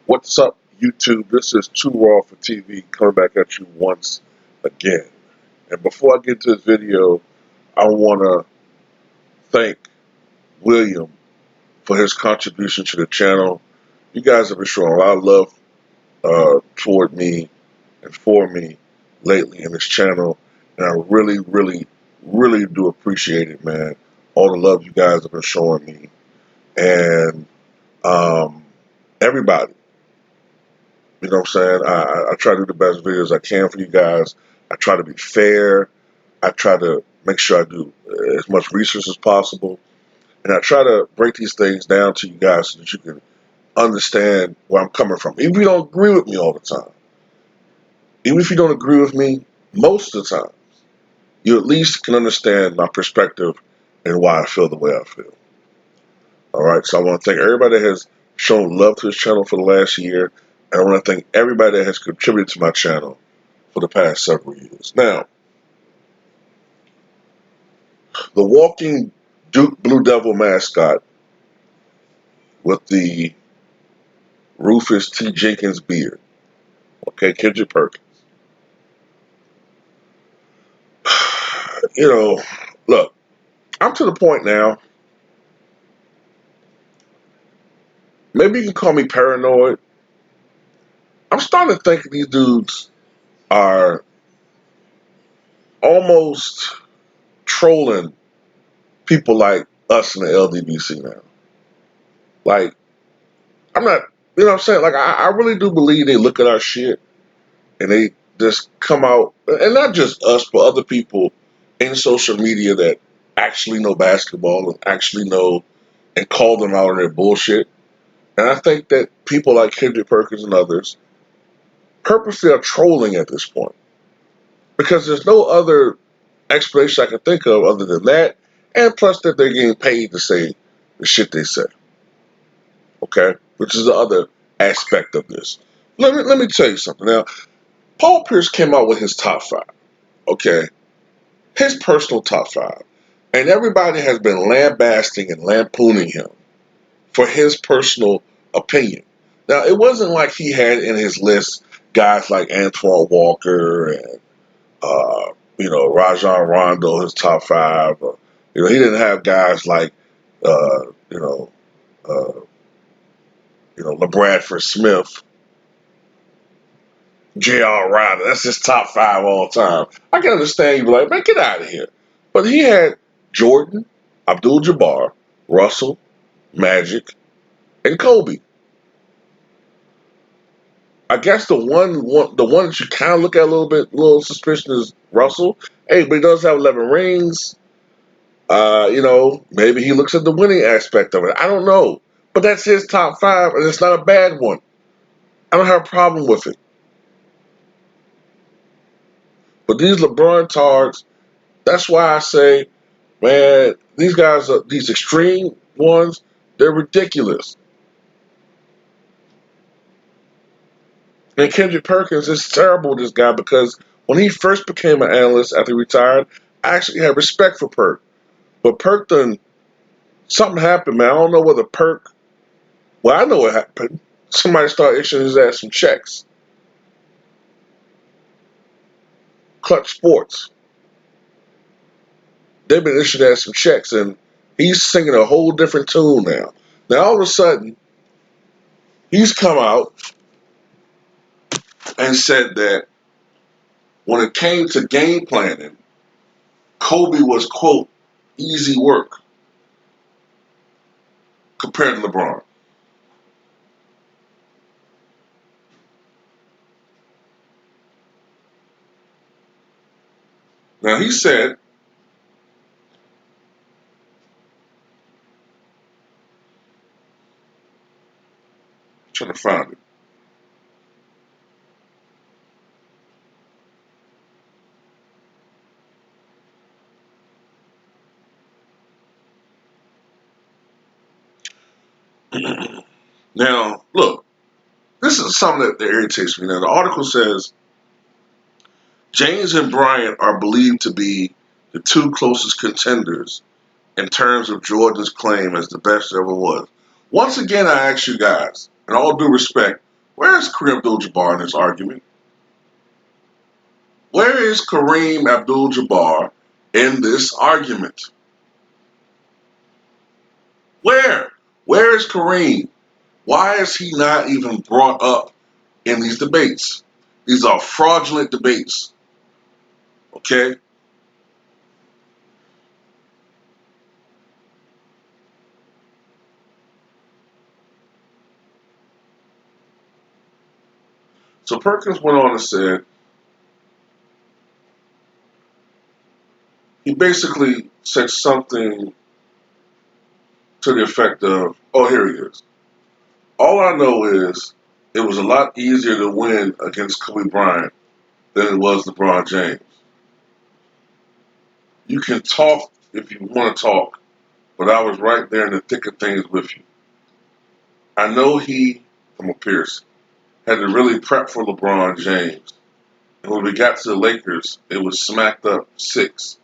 What's up, YouTube? This is Too Raw for TV coming back at you once again. And before I get to this video, I want to thank William for his contribution to the channel. You guys have been showing a lot of love toward me and for me lately in this channel, and I really do appreciate it, man. All the love you guys have been showing me, and everybody. You know what I'm saying? I try to do the best videos I can for you guys. I try to be fair. I try to make sure I do as much research as possible. And I try to break these things down to you guys so that you can understand where I'm coming from. Even if you don't agree with me all the time, even if you don't agree with me most of the time, you at least can understand my perspective and why I feel the way I feel. All right, so I want to thank everybody that has shown love to this channel for the last year. And I want to thank everybody that has contributed to my channel for the past several years. Now, the walking Duke Blue Devil mascot with the Rufus T. Jenkins beard, okay, Kendrick Perkins. You know, look, I'm to the point now, maybe you can call me paranoid. I'm starting to think these dudes are almost trolling people like us in the LDBC now. Like, I'm not, you know what I'm saying? Like, I really do believe they look at our shit and they just come out, and not just us, but other people in social media that actually know basketball and actually know and call them out on their bullshit. And I think that people like Kendrick Perkins and others purposely are trolling at this point because there's no other explanation I can think of other than that, and plus that they're getting paid to say the shit they say. Okay, which is the other aspect of this. Let me tell you something. Now, Paul Pierce came out with his top five. Okay, his personal top five, and everybody has been lambasting and lampooning him for his personal opinion. Now, it wasn't like he had in his list guys like Antoine Walker and Rajon Rondo, his top five. He didn't have guys like uh, you know uh, LeBradford Smith, J.R. Ryder. That's his top five all time. I can understand you be like, man, get out of here. But he had Jordan, Abdul-Jabbar, Russell, Magic, and Kobe. I guess the one that you kind of look at a little suspicion is Russell. Hey, but he does have 11 rings. Maybe he looks at the winning aspect of it. I don't know, but that's his top five, and it's not a bad one. I don't have a problem with it. But these LeBron tards, that's why I say, man, these guys are these extreme ones. They're ridiculous. And Kendrick Perkins is terrible, this guy, because when he first became an analyst after he retired, I actually had respect for Perk. But Perk done, something happened, man. I don't know whether Perk, well, I know what happened. Somebody started issuing his ass some checks. Clutch Sports. They've been issuing us some checks, and he's singing a whole different tune now. Now, all of a sudden, he's come out and said that when it came to game planning, Kobe was, quote, easy work compared to LeBron. Now, he said, I'm trying to find it. Now, look, this is something that irritates me. Now, the article says James and Bryant are believed to be the two closest contenders in terms of Jordan's claim as the best there ever was. Once again, I ask you guys, in all due respect, Where is Kareem Abdul-Jabbar in this argument? Where is Kareem Abdul-Jabbar in this argument? Where? Where is Kareem? Why is he not even brought up in these debates? These are fraudulent debates. Okay? So Perkins went on and said, he basically said something to the effect of, oh, here he is. All I know is it was a lot easier to win against Kobe Bryant than it was LeBron James. You can talk if you want to talk, but I was right there in the thick of things with you. I know he, from a Pierce, had to really prep for LeBron James. And when we got to the Lakers, it was smacked up 6.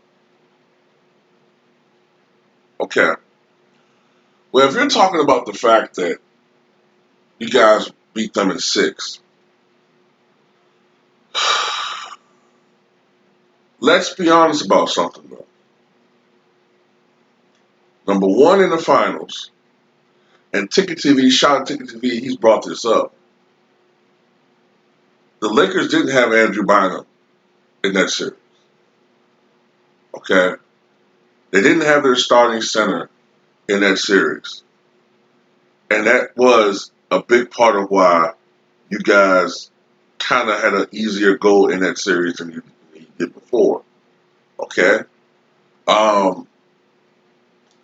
Okay. Well, if you're talking about the fact that you guys beat them in 6, let's be honest about something, though. Number 1 in the finals, and Ticket TV, shout out Ticket TV, he's brought this up. The Lakers didn't have Andrew Bynum in that series. Okay? They didn't have their starting center in that series. And that was a big part of why you guys kind of had an easier go in that series than you did before. Okay? And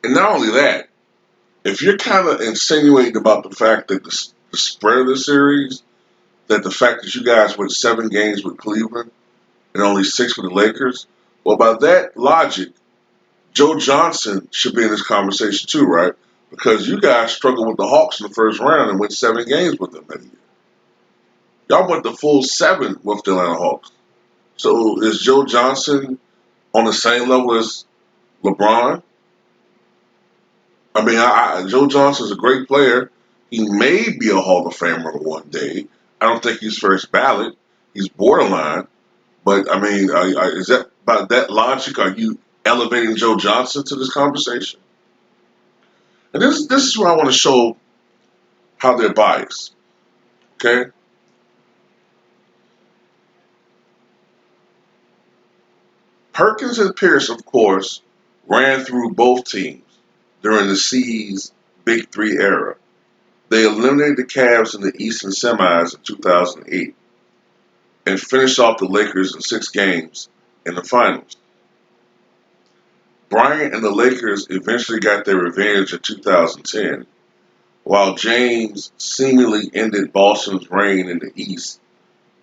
not only that, if you're kind of insinuating about the fact that the spread of the series, that the fact that you guys went 7 games with Cleveland and only 6 with the Lakers, well, by that logic, Joe Johnson should be in this conversation too, right? Because you guys struggled with the Hawks in the first round and went 7 games with them that year. Y'all went the full 7 with the Atlanta Hawks. So is Joe Johnson on the same level as LeBron? I mean, Joe Johnson's a great player. He may be a Hall of Famer one day. I don't think he's first ballot. He's borderline. But, I mean, is that by that logic, are you elevating Joe Johnson to this conversation? And this is where I want to show how they're biased. Okay? Perkins and Pierce, of course, ran through both teams during the C's Big Three era. They eliminated the Cavs in the Eastern semis in 2008 and finished off the Lakers in 6 games in the finals. Bryant and the Lakers eventually got their revenge in 2010, while James seemingly ended Boston's reign in the East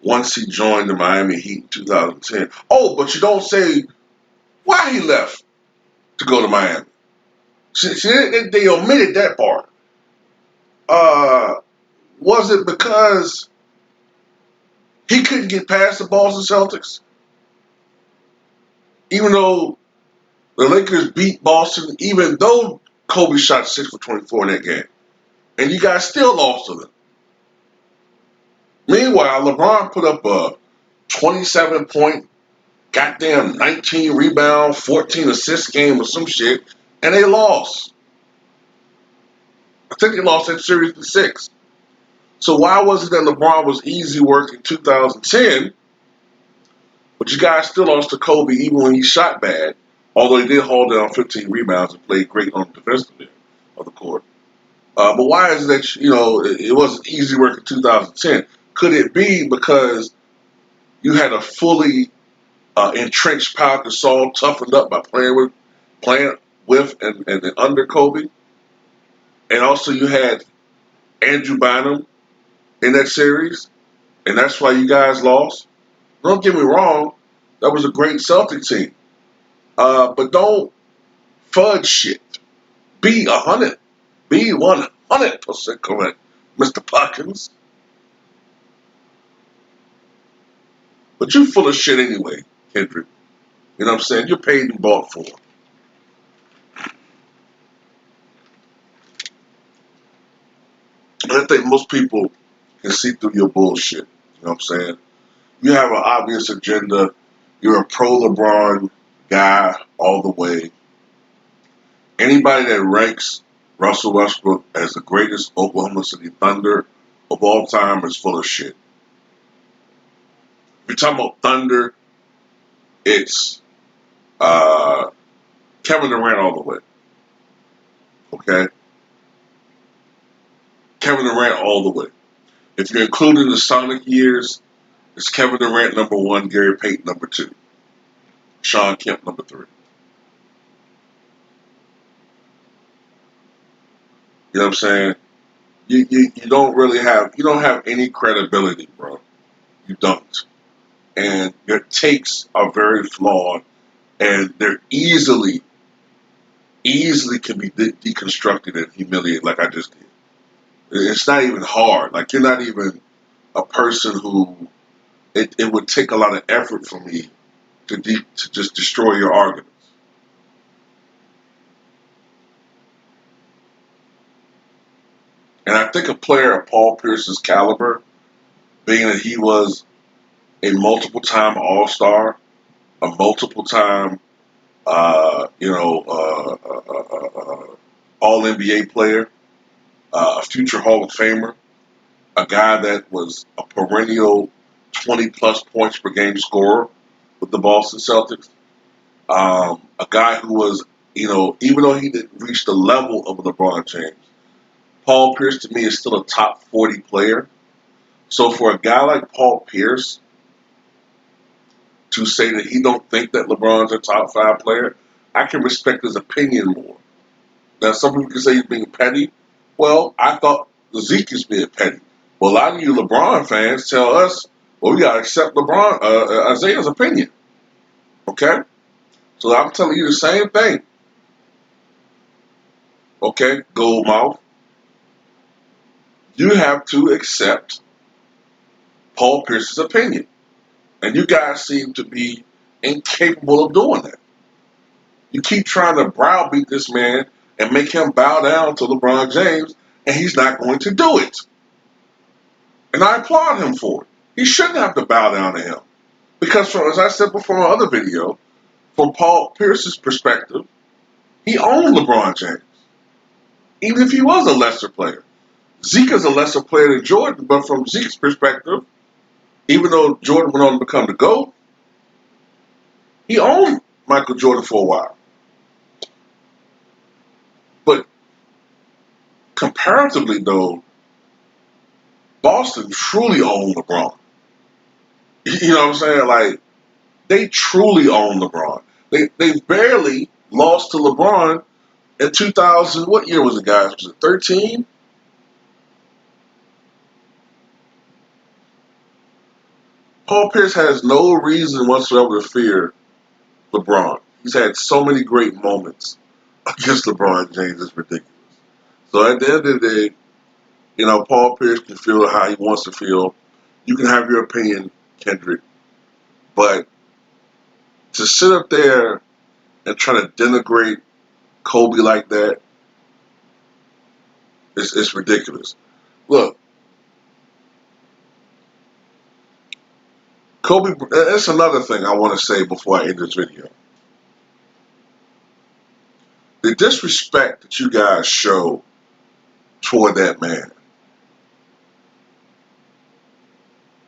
once he joined the Miami Heat in 2010. Oh, but you don't say why he left to go to Miami. See, they omitted that part. Uh, was it because he couldn't get past the Boston Celtics? Even though the Lakers beat Boston, even though Kobe shot 6 for 24 in that game. And you guys still lost to them. Meanwhile, LeBron put up a 27-point, goddamn 19 rebound, 14 assist game or some shit, and they lost. I think they lost that series in 6. So why was it that LeBron was easy work in 2010, but you guys still lost to Kobe even when he shot bad, although he did hold down 15 rebounds and played great on the defensive end of the court. But why is it that, it wasn't easy work in 2010? Could it be because you had a fully entrenched Pau Gasol toughened up by playing with and under Kobe? And also you had Andrew Bynum in that series, and that's why you guys lost? Don't get me wrong, that was a great Celtic team. But don't fudge shit. Be 100. Be 100% correct, Mr. Perkins. But you full of shit anyway, Kendrick. You know what I'm saying? You're paid and bought for. And I think most people can see through your bullshit. You know what I'm saying? You have an obvious agenda. You're a pro LeBron guy all the way. Anybody that ranks Russell Westbrook as the greatest Oklahoma City Thunder of all time is full of shit. If you're talking about Thunder, it's Kevin Durant all the way. Okay? Kevin Durant all the way. If you're including the Sonic years, it's Kevin Durant number one, Gary Payton number two, Sean Kemp number three. You know what I'm saying? You don't really have any credibility, bro. You don't. And your takes are very flawed, and they're easily can be deconstructed and humiliated like I just did. It's not even hard. Like you're not even a person who it would take a lot of effort for me to just destroy your arguments. And I think a player of Paul Pierce's caliber, being that he was a multiple time All Star, a multiple time All NBA player, a future Hall of Famer, a guy that was a perennial 20 plus points per game scorer with the Boston Celtics, a guy who was, even though he didn't reach the level of LeBron James, Paul Pierce to me is still a top 40 player. So for a guy like Paul Pierce to say that he don't think that LeBron's a top 5 player, I can respect his opinion more. Now, some people can say he's being petty. Well, I thought Zeke is being petty. Well, a lot of you LeBron fans tell us, well, we got to accept Isaiah's opinion. Okay? So I'm telling you the same thing. Okay, Goldmouth. You have to accept Paul Pierce's opinion. And you guys seem to be incapable of doing that. You keep trying to browbeat this man and make him bow down to LeBron James, and he's not going to do it. And I applaud him for it. He shouldn't have to bow down to him. Because as I said before in my other video, from Paul Pierce's perspective, he owned LeBron James. Even if he was a lesser player. Zeke is a lesser player than Jordan, but from Zeke's perspective, even though Jordan went on to become the GOAT, he owned Michael Jordan for a while. But comparatively, though, Boston truly owned LeBron. You know what I'm saying? Like, they truly own LeBron. They barely lost to LeBron in 2000. What year was it, guys? Was it 13? Paul Pierce has no reason whatsoever to fear LeBron. He's had so many great moments against LeBron James. It's ridiculous. So at the end of the day, Paul Pierce can feel how he wants to feel. You can have your opinion, Kendrick. But to sit up there and try to denigrate Kobe like that, it's ridiculous. Look, Kobe, that's another thing I want to say before I end this video. The disrespect that you guys show toward that man.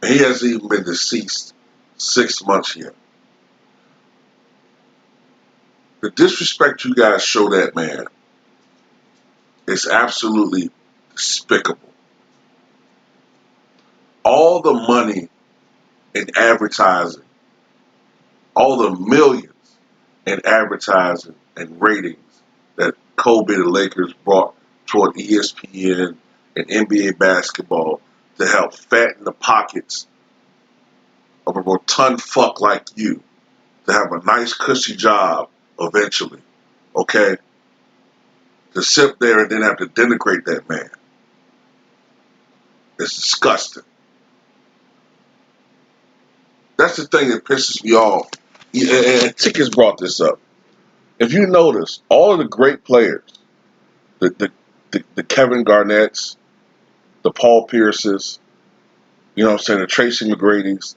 He hasn't even been deceased 6 months yet. The disrespect you guys show that man is absolutely despicable. All the money in advertising, all the millions in advertising and ratings that Kobe and the Lakers brought toward ESPN and NBA basketball to help fatten the pockets of a rotund fuck like you to have a nice cushy job eventually, okay? To sit there and then have to denigrate that man. It's disgusting. That's the thing that pisses me off. And Tickets brought this up. If you notice, all of the great players, the Kevin Garnetts, the Paul Pierces, You know what I'm saying? The Tracy McGrady's.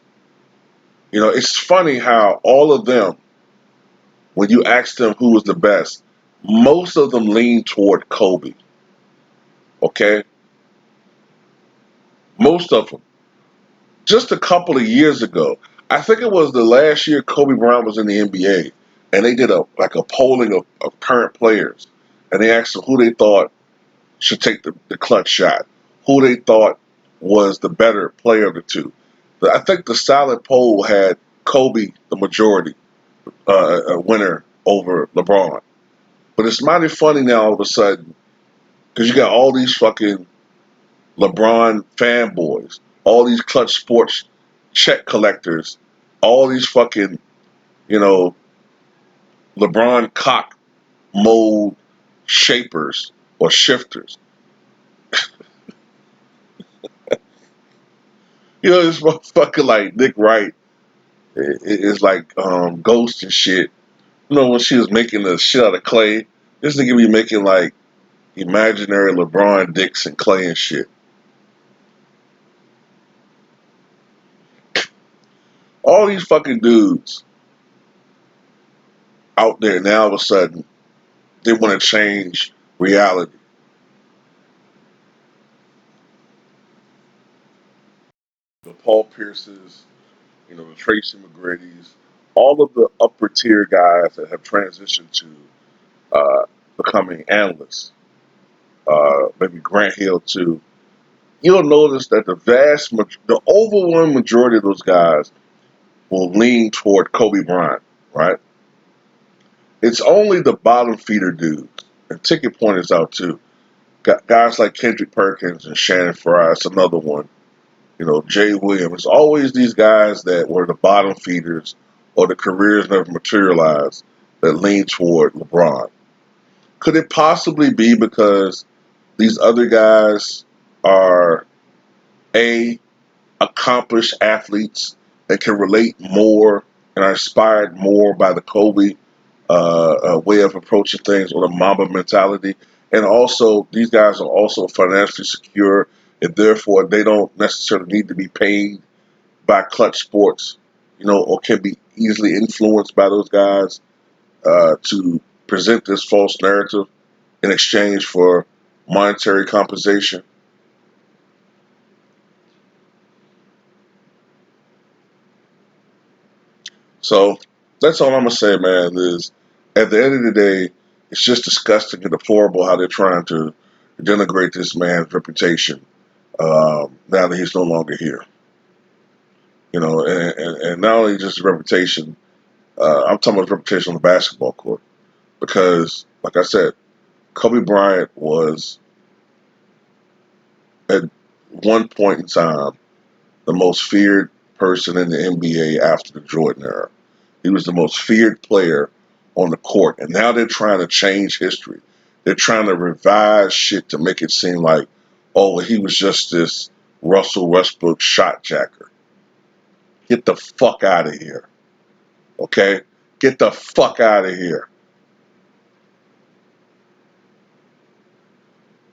You know, it's funny how all of them, when you ask them who was the best, most of them lean toward Kobe. Okay, most of them. Just a couple of years ago, I think it was the last year Kobe Bryant was in the NBA, and they did a polling of current players, and they asked them who they thought should take the clutch shot, who they thought was the better player of the two. I think the silent poll had Kobe the majority a winner over LeBron. But it's mighty funny now all of a sudden because you got all these fucking LeBron fanboys, all these clutch sports check collectors, all these fucking, you know, LeBron cock mold shapers or shifters. You know, this motherfucker like Nick Wright is like Ghost and shit. You know, when she was making the shit out of clay, this nigga be making like imaginary LeBron dicks and clay and shit. All these fucking dudes out there now all of a sudden they want to change reality. The Paul Pierces, you know, the Tracy McGrady's, all of the upper tier guys that have transitioned to becoming analysts, maybe Grant Hill too. You'll notice that the overwhelming majority of those guys will lean toward Kobe Bryant, right? It's only the bottom feeder dudes, and Ticket pointed out too. Guys like Kendrick Perkins and Shannon Fry, that's another one. You know, Jay Williams. It's always these guys that were the bottom feeders or the careers never materialized that lean toward LeBron. Could it possibly be because these other guys are A, accomplished athletes that can relate more and are inspired more by the Kobe way of approaching things or the Mamba mentality? And also, these guys are also financially secure and therefore they don't necessarily need to be paid by clutch sports, you know, or can be easily influenced by those guys to present this false narrative in exchange for monetary compensation. So that's all I'm gonna say, man. Is at the end of the day, it's just disgusting and deplorable how they're trying to denigrate this man's reputation now that he's no longer here. You know, and not only just his reputation, I'm talking about his reputation on the basketball court because, like I said, Kobe Bryant was at one point in time the most feared person in the NBA after the Jordan era. He was the most feared player on the court. And now they're trying to change history. They're trying to revise shit to make it seem like, oh, he was just this Russell Westbrook shot jacker. Get the fuck out of here. Okay? Get the fuck out of here.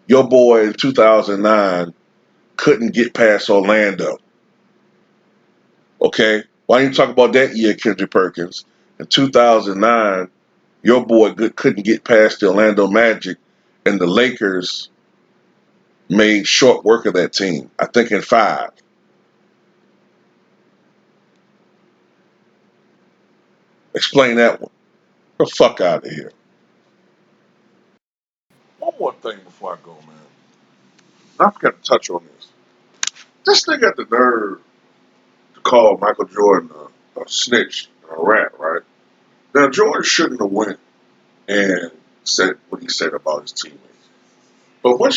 Your boy in 2009 couldn't get past Orlando. Okay? Why didn't you talk about that year, Kendrick Perkins? In 2009, your boy couldn't get past the Orlando Magic, and the Lakers made short work of that team. I think in five. Explain that one. Get the fuck out of here. One more thing before I go, man. I forgot to touch on this. This nigga got the nerve to call Michael Jordan a snitch, a rat, right? Now Jordan shouldn't have went and said what he said about his teammates. But what